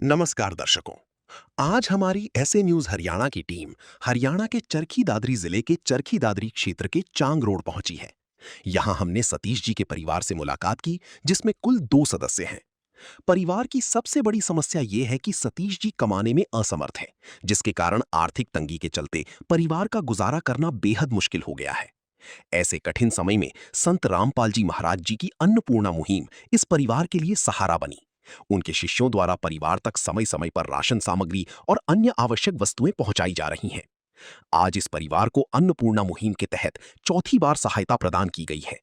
नमस्कार दर्शकों। आज हमारी ऐसे न्यूज हरियाणा की टीम हरियाणा के चरखी दादरी जिले के चरखी दादरी क्षेत्र के चांग रोड पहुंची है। यहां हमने सतीश जी के परिवार से मुलाकात की, जिसमें कुल 2 सदस्य हैं। परिवार की सबसे बड़ी समस्या ये है कि सतीश जी कमाने में असमर्थ हैं, जिसके कारण आर्थिक तंगी के चलते परिवार का गुजारा करना बेहद मुश्किल हो गया है। ऐसे कठिन समय में संत रामपाल जी महाराज जी की अन्नपूर्णा मुहिम इस परिवार के लिए सहारा बनी। उनके शिष्यों द्वारा परिवार तक समय समय पर राशन सामग्री और अन्य आवश्यक वस्तुएं पहुंचाई जा रही हैं। आज इस परिवार को अन्नपूर्णा मुहिम के तहत चौथी बार सहायता प्रदान की गई है।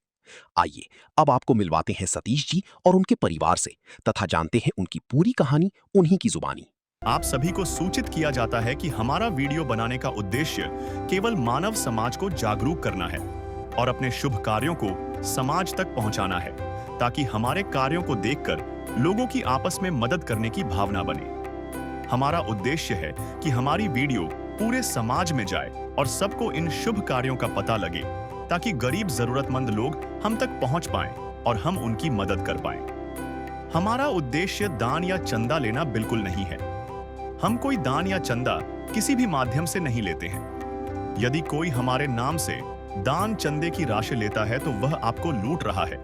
आइए अब आपको मिलवाते हैं सतीश जी और उनके परिवार से, तथा जानते हैं उनकी पूरी कहानी उन्हीं की जुबानी। आप सभी को सूचित किया जाता है कि हमारा वीडियो बनाने का उद्देश्य केवल मानव समाज को जागरूक करना है और अपने शुभ कार्यों को समाज तक पहुंचाना है, ताकि हमारे कार्यों को देखकर लोगों की आपस में मदद करने की भावना बने। हमारा उद्देश्य है कि हमारी वीडियो पूरे समाज में जाए और सबको इन शुभ कार्यों का पता लगे, ताकि गरीब जरूरतमंद लोग हम तक पहुंच पाएं और हम उनकी मदद कर पाएं। हमारा उद्देश्य दान या चंदा लेना बिल्कुल नहीं है। हम कोई दान या चंदा किसी भी माध्यम से नहीं लेते हैं। यदि कोई हमारे नाम से दान चंदे की राशि लेता है तो वह आपको लूट रहा है।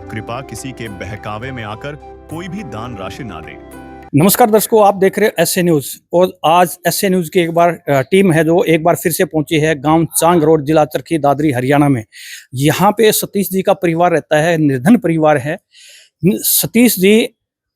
कृपया किसी के बहकावे में आकर कोई भी दान राशि ना दें। नमस्कार दर्शकों, आप देख रहे हैं एसए न्यूज। और आज एसए न्यूज की एक बार टीम है जो एक बार फिर से पहुंची है गांव चांग रोड, जिला चरखी दादरी, हरियाणा में। यहाँ पे सतीश जी का परिवार रहता है, निर्धन परिवार है। सतीश जी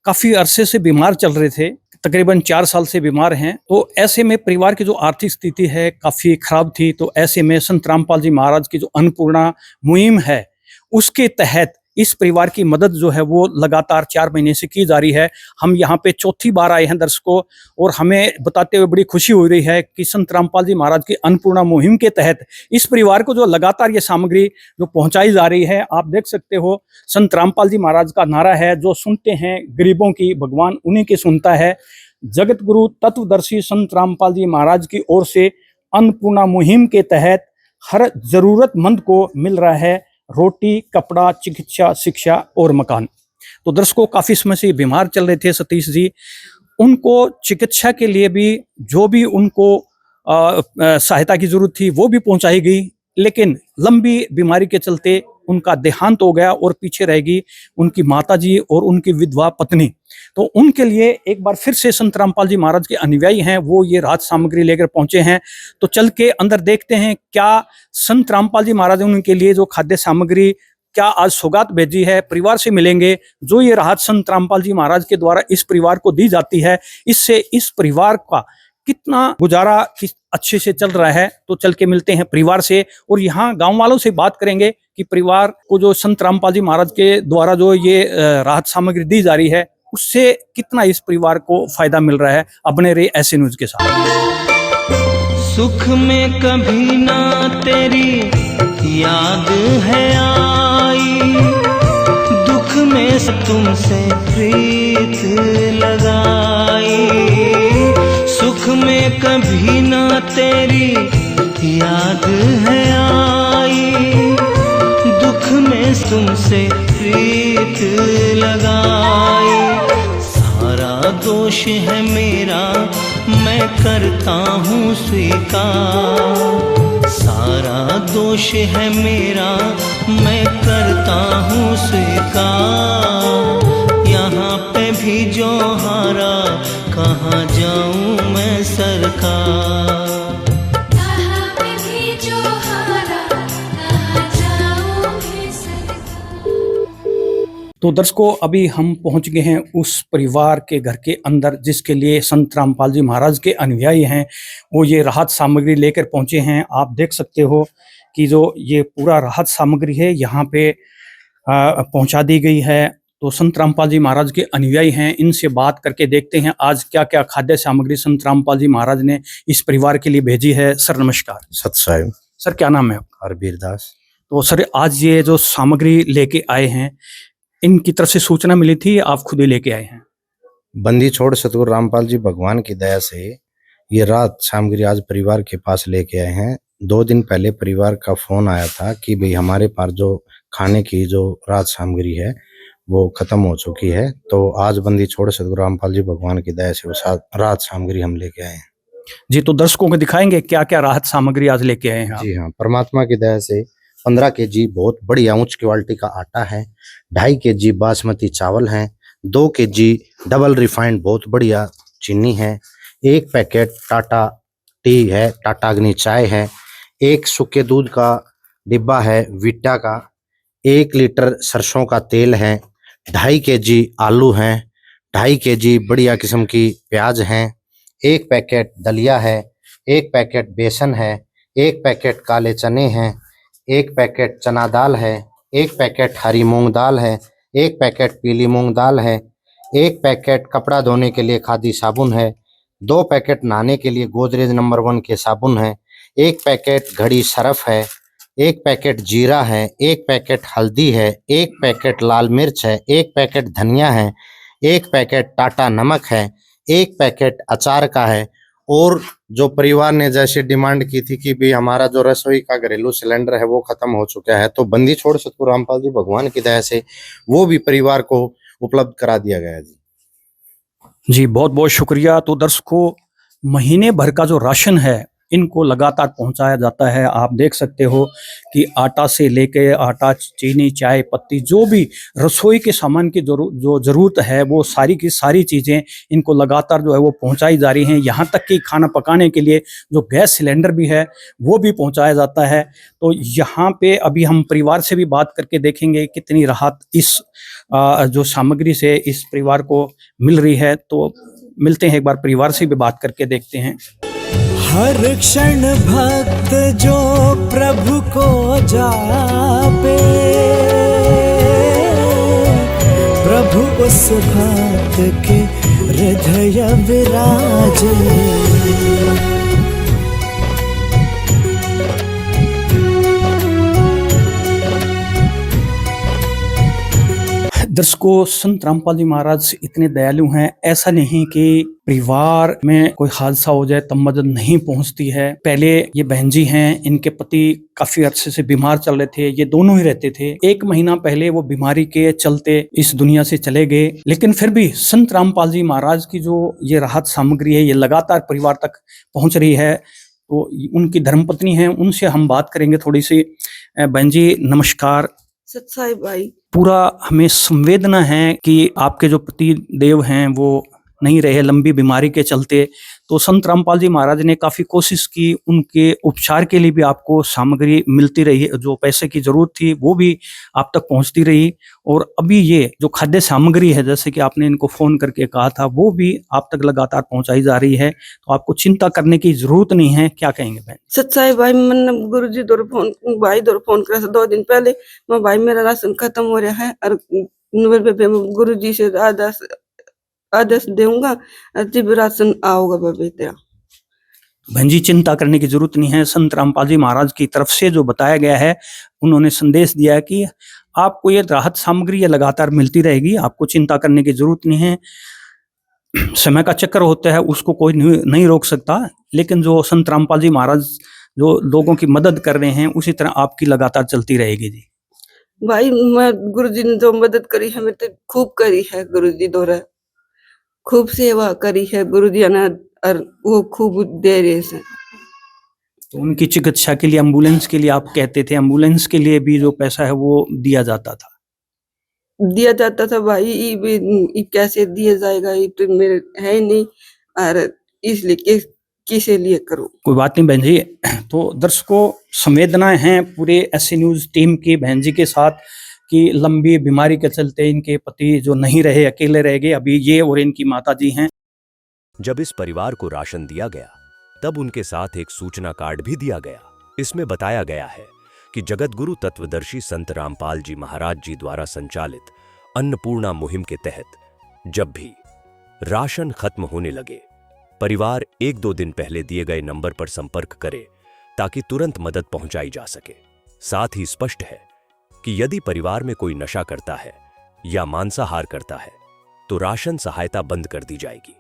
काफी अरसे से बीमार चल रहे थे, तकरीबन 4 साल से बीमार हैं। तो ऐसे में परिवार की जो आर्थिक स्थिति है काफी खराब थी। तो ऐसे में संत रामपाल जी महाराज की जो अन्नपूर्णा मुहिम है, उसके तहत इस परिवार की मदद जो है वो लगातार 4 महीने से की जा रही है। हम यहाँ पे चौथी बार आए हैं दर्शकों, और हमें बताते हुए बड़ी खुशी हो रही है कि संत रामपाल जी महाराज की अन्नपूर्णा मुहिम के तहत इस परिवार को जो लगातार ये सामग्री जो पहुंचाई जा रही है, आप देख सकते हो। संत रामपाल जी महाराज का नारा है, जो सुनते हैं गरीबों की भगवान उन्हीं की सुनता है। जगत गुरु तत्वदर्शी संत रामपाल जी महाराज की ओर से अन्नपूर्णा मुहिम के तहत हर जरूरतमंद को मिल रहा है रोटी, कपड़ा, चिकित्सा, शिक्षा और मकान। तो दर्शकों, काफी समय से बीमार चल रहे थे सतीश जी। उनको चिकित्सा के लिए भी जो भी उनको सहायता की जरूरत थी वो भी पहुंचाई गई, लेकिन लंबी बीमारी के चलते उनका देहांत हो गया और पीछे रहेगी उनकी माताजी और उनकी विधवा पत्नी। तो उनके लिए एक बार फिर से संत रामपाल जी महाराज के अनुयायी हैं, वो ये राहत सामग्री लेकर पहुंचे हैं। तो चल के अंदर देखते हैं क्या संत रामपाल जी महाराज ने उनके लिए जो खाद्य सामग्री क्या आज सौगात भेजी है। परिवार से मिलेंगे, जो ये राहत संत रामपाल जी महाराज के द्वारा इस परिवार को दी जाती है, इससे इस परिवार का कितना गुजारा किस अच्छे से चल रहा है। तो चल के मिलते हैं परिवार से और यहाँ गांव वालों से बात करेंगे कि परिवार को जो संत रामपाल जी महाराज के द्वारा जो ये राहत सामग्री दी जा रही है, उससे कितना इस परिवार को फायदा मिल रहा है। अपने रे एसए न्यूज के साथ। सुख में कभी ना तेरी याद है आई, दुख में तुमसे प्रीत लगाई। सुख में कभी ना तेरी याद है आई, दुख में तुमसे प्रीत लगाई। सारा दोष है मेरा, मैं करता हूँ स्वीकार। सारा दोष है मेरा, मैं करता हूँ स्वीकार। यहाँ पे भी जो हारा, कहाँ जाऊँ मैं सरकार। तो दर्शकों, अभी हम पहुंच गए हैं उस परिवार के घर के अंदर, जिसके लिए संत रामपाल जी महाराज के अनुयायी हैं वो ये राहत सामग्री लेकर पहुंचे हैं। आप देख सकते हो कि जो ये पूरा राहत सामग्री है यहाँ पे पहुंचा दी गई है। तो संत रामपाल जी महाराज के अनुयायी हैं, इनसे बात करके देखते हैं आज क्या क्या खाद्य सामग्री संत रामपाल जी महाराज ने इस परिवार के लिए भेजी है। सर नमस्कार। सत साहिब। सर क्या नाम है आपका? हरबीर दास। तो सर, आज ये जो सामग्री लेके आए हैं, इनकी तरफ से सूचना मिली थी, आप खुद ही लेके आए हैं? बंदी छोड़ सतगुरु रामपाल जी भगवान की दया से ये राहत सामग्री आज परिवार के पास लेके आए हैं। 2 दिन पहले परिवार का फोन आया था कि भाई हमारे पास जो खाने की जो राहत सामग्री है वो खत्म हो चुकी है। तो आज बंदी छोड़ सतगुरु रामपाल जी भगवान की दया से वो राहत सामग्री हम लेके आए हैं। जी, तो दर्शकों को दिखाएंगे क्या क्या राहत सामग्री आज लेके आए हैं आप? जी हाँ, परमात्मा की दया से 15 केजी बहुत बढ़िया उच्च क्वालिटी का आटा है, 2.5 केजी बासमती चावल हैं, 2 केजी डबल रिफाइंड बहुत बढ़िया चीनी है, 1 पैकेट टाटा टी है, टाटा अग्नि चाय है, 1 सूखे दूध का डिब्बा है विटा का, 1 लीटर सरसों का तेल है, 2.5 केजी आलू हैं, 2.5 केजी बढ़िया किस्म की प्याज हैं, 1 पैकेट दलिया है, 1 पैकेट बेसन है, 1 पैकेट काले चने हैं, 1 पैकेट चना दाल है, 1 पैकेट हरी मूंग दाल है, 1 पैकेट पीली मूंग दाल है, 1 पैकेट कपड़ा धोने के लिए खादी साबुन है, 2 पैकेट नहाने के लिए गोदरेज नंबर 1 के साबुन है, 1 पैकेट घड़ी सरफ है, 1 पैकेट जीरा है, 1 पैकेट हल्दी है, 1 पैकेट लाल मिर्च है, 1 पैकेट धनिया है, 1 पैकेट टाटा नमक है, 1 पैकेट अचार का है। और जो परिवार ने जैसे डिमांड की थी कि भी हमारा जो रसोई का घरेलू सिलेंडर है वो खत्म हो चुका है, तो बंदी छोड़ सतगुरु रामपाल जी भगवान की दया से वो भी परिवार को उपलब्ध करा दिया गया जी। जी, बहुत बहुत शुक्रिया। तो दर्शकों, महीने भर का जो राशन है इनको लगातार पहुंचाया जाता है। आप देख सकते हो कि आटा से लेके आटा, चीनी, चाय पत्ती, जो भी रसोई के सामान की जो ज़रूरत है वो सारी की सारी चीज़ें इनको लगातार जो है वो पहुंचाई जा रही हैं। यहाँ तक कि खाना पकाने के लिए जो गैस सिलेंडर भी है वो भी पहुंचाया जाता है। तो यहाँ पे अभी हम परिवार से भी बात करके देखेंगे कितनी राहत इस जो सामग्री से इस परिवार को मिल रही है। तो मिलते हैं, एक बार परिवार से भी बात करके देखते हैं। हर क्षण भक्त जो प्रभु को जापे, प्रभु उस भक्त के हृदय विराजे। दर्शकों, संत रामपाल जी महाराज इतने दयालु हैं, ऐसा नहीं कि परिवार में कोई हादसा हो जाए तब मदद नहीं पहुंचती है। पहले ये बहन जी हैं, इनके पति काफी अरसे से बीमार चल रहे थे, ये दोनों ही रहते थे। 1 महीना पहले वो बीमारी के चलते इस दुनिया से चले गए, लेकिन फिर भी संत रामपाल जी महाराज की जो ये राहत सामग्री है ये लगातार परिवार तक पहुंच रही है। तो उनकी धर्मपत्नी है, उनसे हम बात करेंगे थोड़ी सी। बहन जी नमस्कार। सत्साई भाई, पूरा हमें संवेदना है कि आपके जो पति देव हैं वो नहीं रहे लंबी बीमारी के चलते। तो संत रामपाल जी महाराज ने काफ़ी कोशिश की, उनके उपचार के लिए भी आपको सामग्री मिलती रही, जो पैसे की ज़रूरत थी वो भी आप तक पहुंचती रही। और अभी ये जो खाद्य सामग्री है, जैसे कि आपने इनको फ़ोन करके कहा था, वो भी आप तक लगातार पहुंचाई जा रही है। तो आपको चिंता करने की ज़रूरत नहीं है। क्या कहेंगे बहन? सच्चाई भाई, मैंने गुरु जी दौर फोन करा था 2 दिन पहले। मैं भाई मेरा राशन खत्म हो रहा है और गुरु जी से आदेश दूंगा, जब राशन आओगा बाबे तेरा। बहन जी, चिंता करने की जरूरत नहीं है। संत रामपाल जी महाराज की तरफ से जो बताया गया है, उन्होंने संदेश दिया है कि आपको ये राहत सामग्री ये लगातार मिलती रहेगी, आपको चिंता करने की जरूरत नहीं है। समय का चक्कर होता है, उसको कोई नहीं रोक सकता, लेकिन जो संत रामपाल जी महाराज जो लोगों की मदद कर रहे हैं, उसी तरह आपकी लगातार चलती रहेगी जी। भाई, मैं गुरु जी ने जो मदद करी है मेरे तो खूब करी है। गुरु जी द्वारा खूब सेवा करी है गुरु जी ने, और वो खूब दे रहे हैं। तो उनकी चिकित्सा के लिए, एम्बुलेंस के लिए आप कहते थे, एम्बुलेंस के लिए भी जो पैसा है वो दिया जाता था भाई। ये कैसे दिया जाएगा, ये तो मेरे है नहीं, और इसलिए किसे लिए करूं। कोई बात नहीं बहन जी। तो दर्शकों, संवेदनाएं हैं पूरे एसए न्यूज टीम की बहन जी के साथ कि लंबी बीमारी के चलते इनके पति जो नहीं रहे, अकेले रह गए। अभी ये और इनकी माता जी हैं। जब इस परिवार को राशन दिया गया तब उनके साथ एक सूचना कार्ड भी दिया गया। इसमें बताया गया है कि जगत गुरु तत्वदर्शी संत रामपाल जी महाराज जी द्वारा संचालित अन्नपूर्णा मुहिम के तहत जब भी राशन खत्म होने लगे, परिवार 1-2 दिन पहले दिए गए नंबर पर संपर्क करे ताकि तुरंत मदद पहुंचाई जा सके। साथ ही स्पष्ट है कि यदि परिवार में कोई नशा करता है या मांसाहार करता है तो राशन सहायता बंद कर दी जाएगी।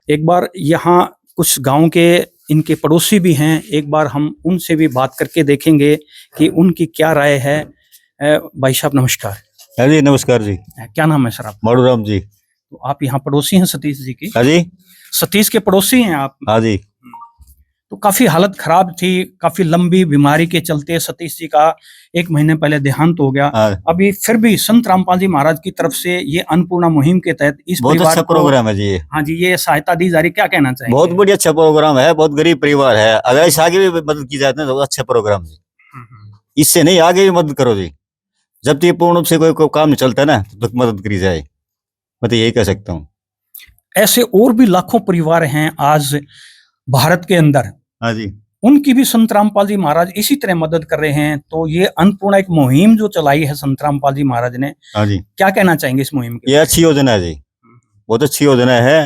एक बार यहाँ कुछ गांव के इनके पड़ोसी भी हैं, एक बार हम उनसे भी बात करके देखेंगे कि उनकी क्या राय है। भाई साहब नमस्कार। हाँ जी, नमस्कार जी। क्या नाम है सर आप? माड़ूराम जी। तो आप यहाँ पड़ोसी हैं सतीश जी के? हाँ जी। सतीश के पड़ोसी हैं आप? हाँ जी। तो काफी हालत खराब थी, काफी लंबी बीमारी के चलते सतीश जी का 1 महीने पहले देहांत हो गया। हाँ। अभी फिर भी संत रामपाल जी महाराज की तरफ से ये अन्नपूर्णा मुहिम के तहत इस बहुत परिवार अच्छा को, प्रोग्राम है जी ये। हाँ जी, ये सहायता दी जा रही, क्या कहना चाहेंगे? बहुत बढ़िया अच्छा प्रोग्राम है, बहुत गरीब परिवार है, अगर इस आगे भी मदद की जाती है तो अच्छा प्रोग्राम जी। इससे नहीं, आगे भी मदद करो जी। जब तक पूर्ण रूप से कोई काम नहीं चलता ना तब तक मदद करी जाए, मैं तो यही कह सकता हूँ। ऐसे और भी लाखों परिवार हैं आज भारत के अंदर, हाँ जी। उनकी भी संत रामपाल जी महाराज इसी तरह मदद कर रहे हैं। तो ये अन्नपूर्णा एक मुहिम जो चलाई है संत रामपाल जी महाराज ने, हाँ जी, क्या कहना चाहेंगे इस मुहिम के? ये अच्छी योजना है जी, बहुत अच्छी योजना है,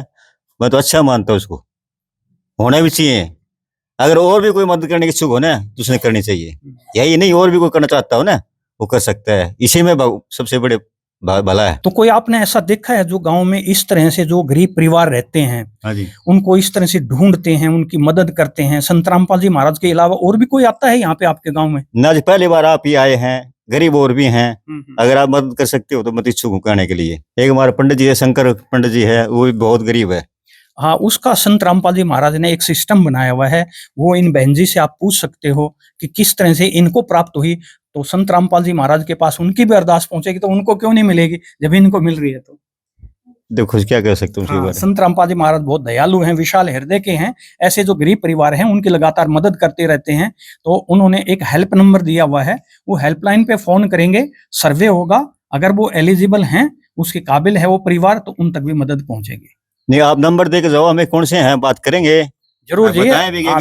मैं तो अच्छा मानता हूँ, उसको होना भी चाहिए। अगर और भी कोई मदद करने की इच्छुक हो ना तो उसने करनी चाहिए, यही नहीं और भी कोई करना चाहता हो ना वो कर सकता है, इसी में सबसे बड़े भला है। तो कोई आपने ऐसा देखा है जो गांव में इस तरह से जो गरीब परिवार रहते हैं, हाँ जी, उनको इस तरह से ढूंढते हैं, उनकी मदद करते हैं? संत रामपाल जी महाराज के अलावा और भी कोई आता है यहाँ पे आपके गांव में? ना जी, पहली बार आप ही आए हैं, गरीब और भी हैं, अगर आप मदद कर सकते हो तो मैं इच्छुक हूँ करने के लिए। एक हमारा पंडित जी है, शंकर पंडित जी है, वो भी बहुत गरीब है। हाँ, उसका संत रामपाल जी महाराज ने एक सिस्टम बनाया हुआ है, वो इन बहन जी से आप पूछ सकते हो कि किस तरह से इनको प्राप्त हुई। तो संत रामपाल जी महाराज के पास उनकी भी अरदास पहुंचेगी तो उनको क्यों नहीं मिलेगी जब इनको मिल रही है? तो देखो क्या कह सकते हो। हाँ, संत रामपाल जी महाराज बहुत दयालु हैं, विशाल हृदय के हैं। ऐसे जो गरीब परिवार हैं उनकी लगातार मदद करते रहते हैं। तो उन्होंने एक हेल्प नंबर दिया हुआ है, वो हेल्पलाइन पे फोन करेंगे, सर्वे होगा, अगर वो एलिजिबल हैं, उसके काबिल है वो परिवार, तो उन तक भी मदद पहुंचेगी। नहीं, आप नंबर दे के जाओ, हमें कौन से हैं बात करेंगे जरूर जी।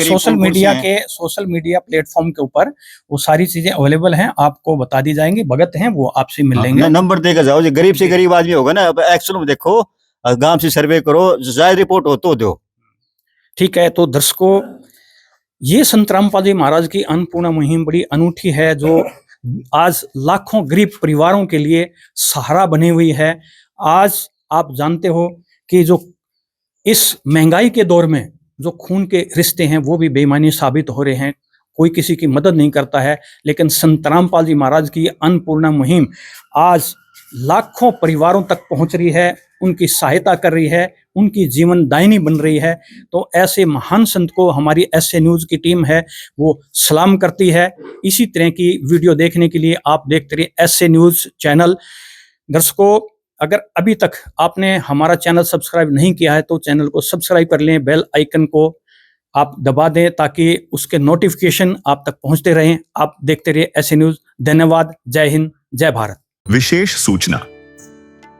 सोशल गरीब मीडिया प्लेटफॉर्म के ऊपर वो सारी चीजें अवेलेबल हैं, आपको बता दी जाएंगी। भगत हैं वो आपसे मिल लेंगे। नंबर देकर जाओ, जो गरीब से गरीब आदमी होगा ना, अब एक्चुअल में देखो, गांव से सर्वे करो, जायज रिपोर्ट हो तो दो। ठीक है, तो दर्शकों, ये संत रामपाल जी महाराज की अन्नपूर्णा मुहिम बड़ी अनूठी है, जो आज लाखों गरीब परिवारों के लिए सहारा बनी हुई है। आज आप जानते हो कि जो इस महंगाई के दौर में जो खून के रिश्ते हैं वो भी बेईमानी साबित हो रहे हैं, कोई किसी की मदद नहीं करता है। लेकिन संत रामपाल जी महाराज की अन्नपूर्णा मुहिम आज लाखों परिवारों तक पहुंच रही है, उनकी सहायता कर रही है, उनकी जीवन दायिनी बन रही है। तो ऐसे महान संत को हमारी एसए न्यूज़ की टीम है वो सलाम करती है। इसी तरह की वीडियो देखने के लिए आप देखते रहिए एसए न्यूज़ चैनल। दर्शकों, अगर अभी तक आपने हमारा चैनल सब्सक्राइब नहीं किया है तो चैनल को सब्सक्राइब कर लें, बेल आइकन को आप दबा दें ताकि उसके नोटिफिकेशन आप तक पहुंचते रहें। आप देखते रहिए एसए न्यूज़। धन्यवाद। जय हिंद, जय भारत। विशेष सूचना,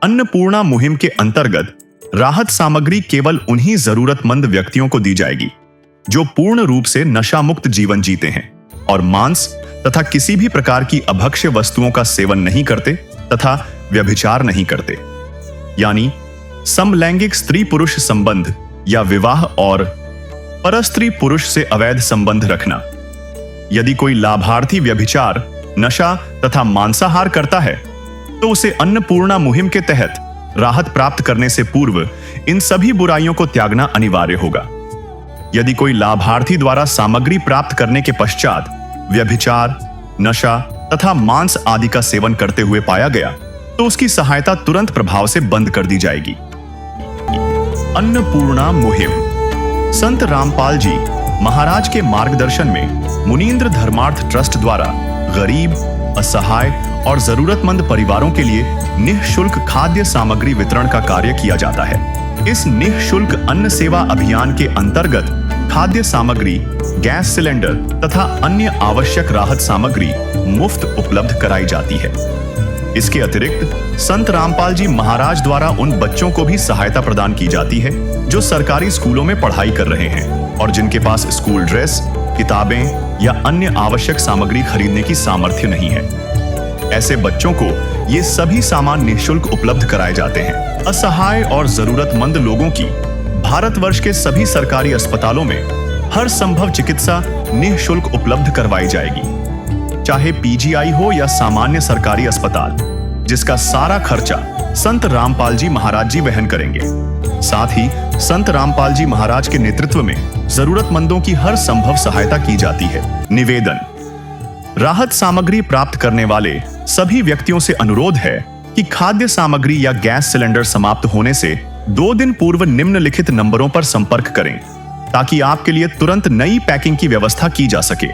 अन्नपूर्णा मुहिम के अंतर्गत राहत सामग्री केवल उन्हीं जरूरतमंद व्यक्तियों को दी जाएगी जो पूर्ण रूप से नशा मुक्त जीवन जीते हैं और मांस तथा किसी भी प्रकार की अभक्ष्य वस्तुओं का सेवन नहीं करते तथा व्यभिचार नहीं करते, यानी समलैंगिक स्त्री पुरुष संबंध या विवाह और परस्त्री पुरुष से अवैध संबंध रखना। यदि कोई लाभार्थी व्यभिचार, नशा तथा मांसाहार करता है तो उसे अन्नपूर्णा मुहिम के तहत राहत प्राप्त करने से पूर्व इन सभी बुराइयों को त्यागना अनिवार्य होगा। यदि कोई लाभार्थी द्वारा सामग्री प्राप्त करने के पश्चात व्यभिचार, नशा तथा मांस आदि का सेवन करते हुए पाया गया तो उसकी सहायता तुरंत प्रभाव से बंद कर दी जाएगी। अन्नपूर्णा मुहिम संत रामपाल जी महाराज के मार्गदर्शन में मुनीन्द्र धर्मार्थ ट्रस्ट द्वारा गरीब, असहाय और जरूरतमंद परिवारों के लिए निःशुल्क खाद्य सामग्री वितरण का कार्य किया जाता है। इस निःशुल्क अन्न सेवा अभियान के अंतर्गत खाद्य सामग्री, गैस सिलेंडर तथा अन्य आवश्यक राहत सामग्री मुफ्त उपलब्ध कराई जाती है। इसके अतिरिक्त संत रामपाल जी महाराज द्वारा उन बच्चों को भी सहायता प्रदान की जाती है जो सरकारी स्कूलों में पढ़ाई कर रहे हैं और जिनके पास स्कूल ड्रेस, किताबें या अन्य आवश्यक सामग्री खरीदने की सामर्थ्य नहीं है। ऐसे बच्चों को ये सभी सामान निःशुल्क उपलब्ध कराए जाते हैं। असहाय और जरूरतमंद लोगों की भारतवर्ष के सभी सरकारी अस्पतालों में हर संभव चिकित्सा निःशुल्क उपलब्ध करवाई जाएगी, चाहे पीजीआई हो या सामान्य सरकारी अस्पताल, जिसका सारा खर्चा संत रामपाल जी महाराज जी वहन करेंगे। साथ ही संत रामपाल जी महाराज के नेतृत्व में जरूरतमंदों की हर संभव सहायता की जाती है। निवेदन, राहत सामग्री प्राप्त करने वाले सभी व्यक्तियों से अनुरोध है कि खाद्य सामग्री या गैस सिलेंडर समाप्त होने से 2 दिन पूर्व निम्नलिखित नंबरों पर संपर्क करें ताकि आपके लिए तुरंत नई पैकिंग की व्यवस्था की जा सके।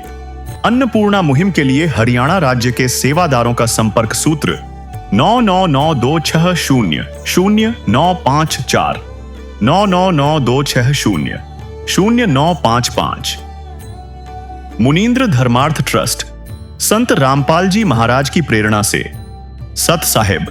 अन्नपूर्णा मुहिम के लिए हरियाणा राज्य के सेवादारों का संपर्क सूत्र 9992600954 9992600955। मुनीन्द्र धर्मार्थ ट्रस्ट संत रामपाल जी महाराज की प्रेरणा से सत साहिब